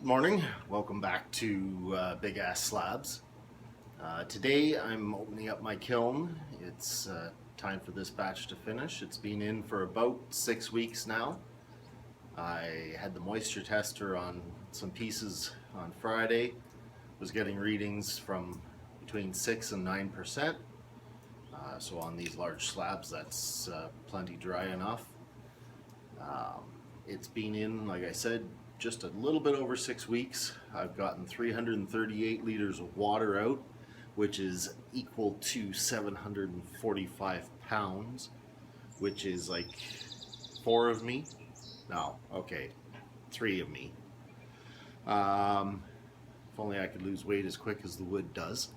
Morning, welcome back to Big Ass Slabs. Today I'm opening up my kiln. It's time for this batch to finish. It's been in for about 6 weeks now. I had the moisture tester on some pieces on Friday. Was getting readings from between 6 and 9%. So on these large slabs that's plenty dry enough. It's been in, like I said, just a little bit over 6 weeks. I've gotten 338 liters of water out, which is equal to 745 pounds, which is like 4 of me. No, okay, 3 of me. If only I could lose weight as quick as the wood does.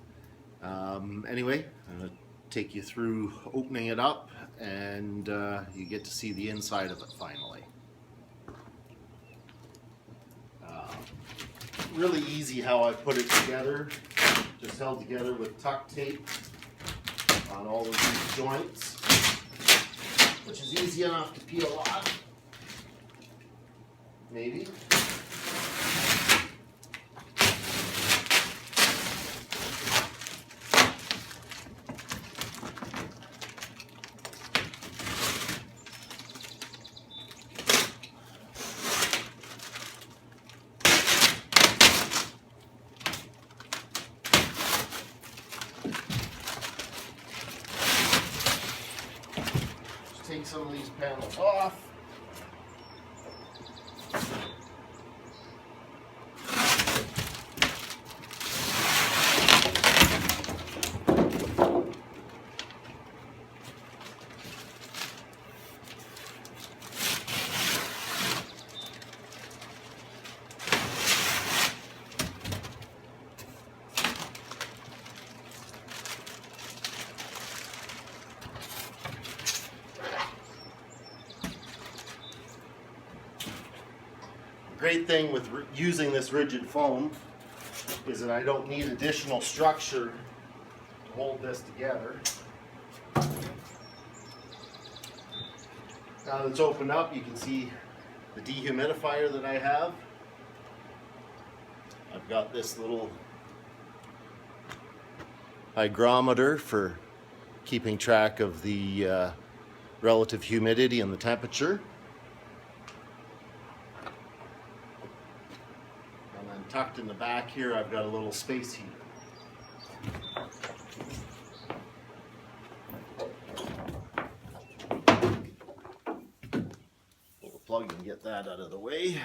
Anyway, I'm going to take you through opening it up, and you get to see the inside of it finally. Really easy how I put it together, just held together with tuck tape on all of these joints, which is easy enough to peel off, maybe. Take some of these panels off. Great thing with using this rigid foam is that I don't need additional structure to hold this together. Now that it's opened up, you can see the dehumidifier that I have. I've got this little hygrometer for keeping track of the relative humidity and the temperature. Tucked in the back here, I've got a little space heater. Pull the plug and get that out of the way.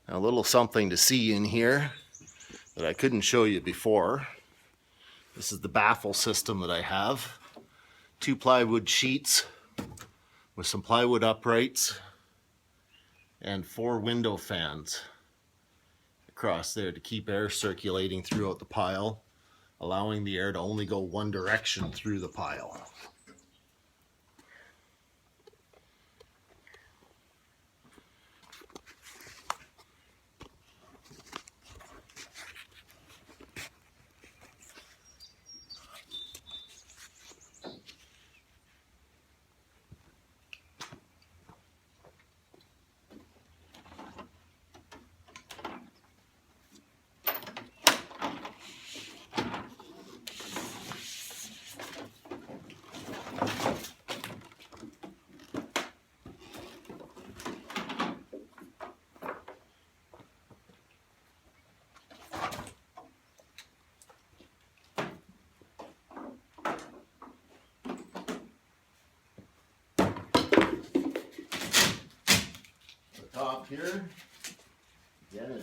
Now, a little something to see in here that I couldn't show you before. This is the baffle system that I have. 2 plywood sheets with some plywood uprights and 4 window fans across there to keep air circulating throughout the pile, allowing the air to only go one direction through the pile. Top here, again,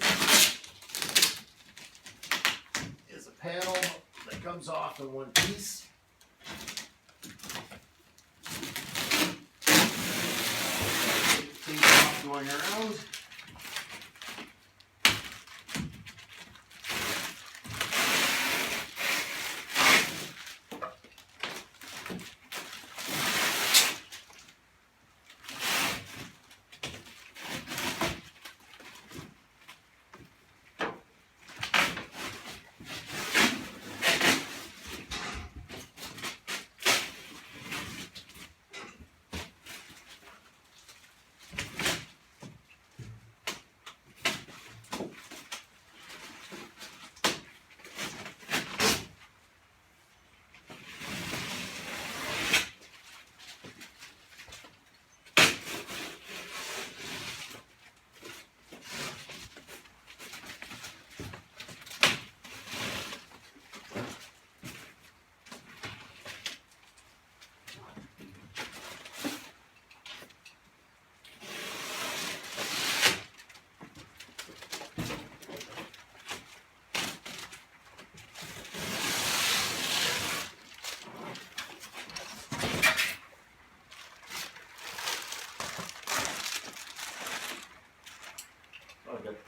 is a panel that comes off in one piece. Tape off going around.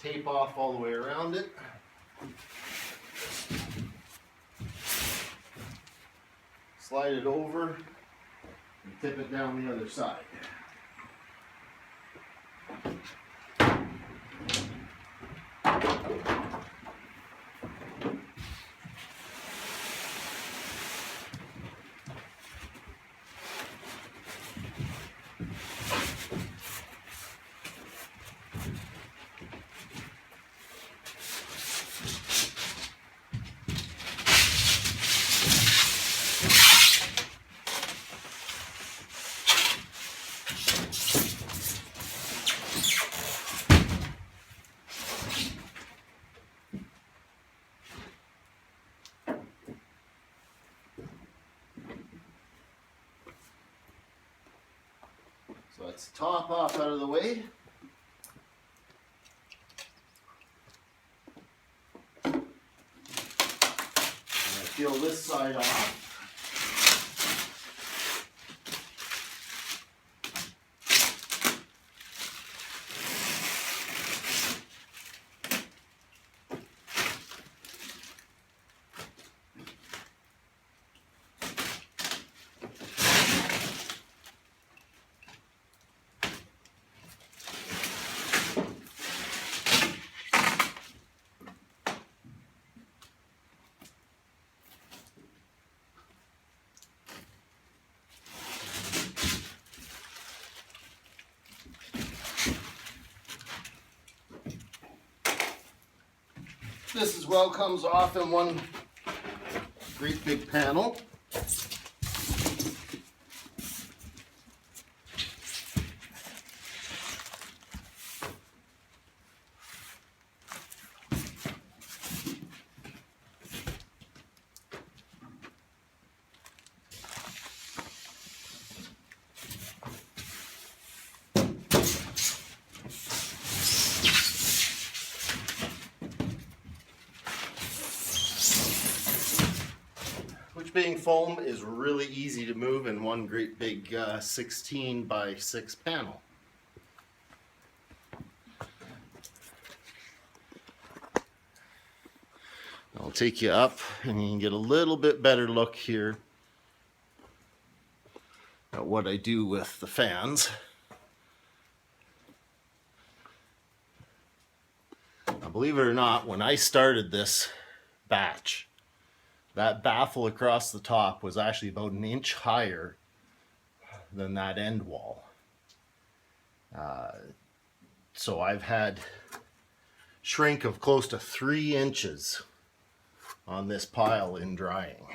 tape off all the way around it. Slide it over and tip it down the other side. So that's the top off out of the way. And I peel this side off. This as well comes off in one great big panel. Being foam is really easy to move in one great big 16 by 6 panel. I'll take you up and you can get a little bit better look here at what I do with the fans. Now, believe it or not, when I started this batch, that baffle across the top was actually about an inch higher than that end wall. So I've had shrink of close to 3 inches on this pile in drying.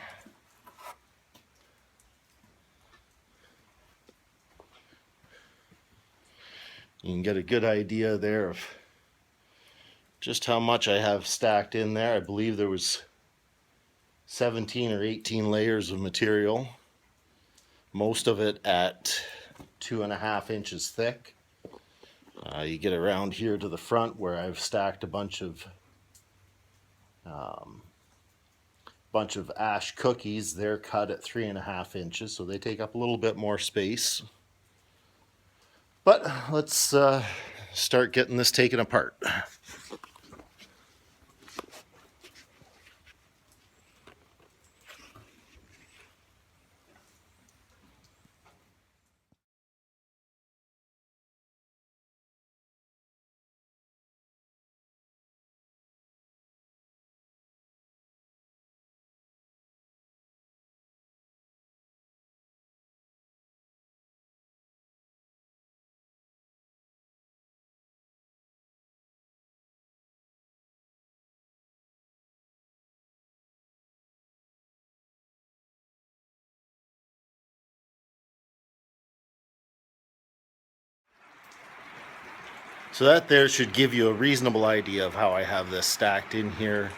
You can get a good idea there of just how much I have stacked in there. I believe there was 17 or 18 layers of material, most of it at 2.5 inches thick. You get around here to the front where I've stacked a bunch of ash cookies. They're cut at 3.5 inches, so they take up a little bit more space. But let's start getting this taken apart. So that there should give you a reasonable idea of how I have this stacked in here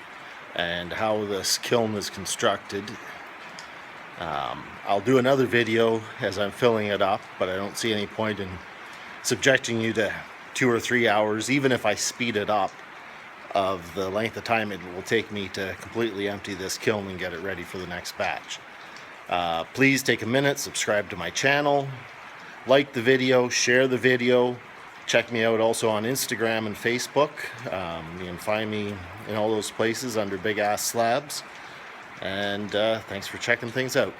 and how this kiln is constructed. I'll do another video as I'm filling it up, but I don't see any point in subjecting you to 2 or 3 hours, even if I speed it up, of the length of time it will take me to completely empty this kiln and get it ready for the next batch. Please take a minute, subscribe to my channel, like the video, share the video, Check me out also on Instagram and Facebook. You can find me in all those places under Big Ass Slabs. And thanks for checking things out.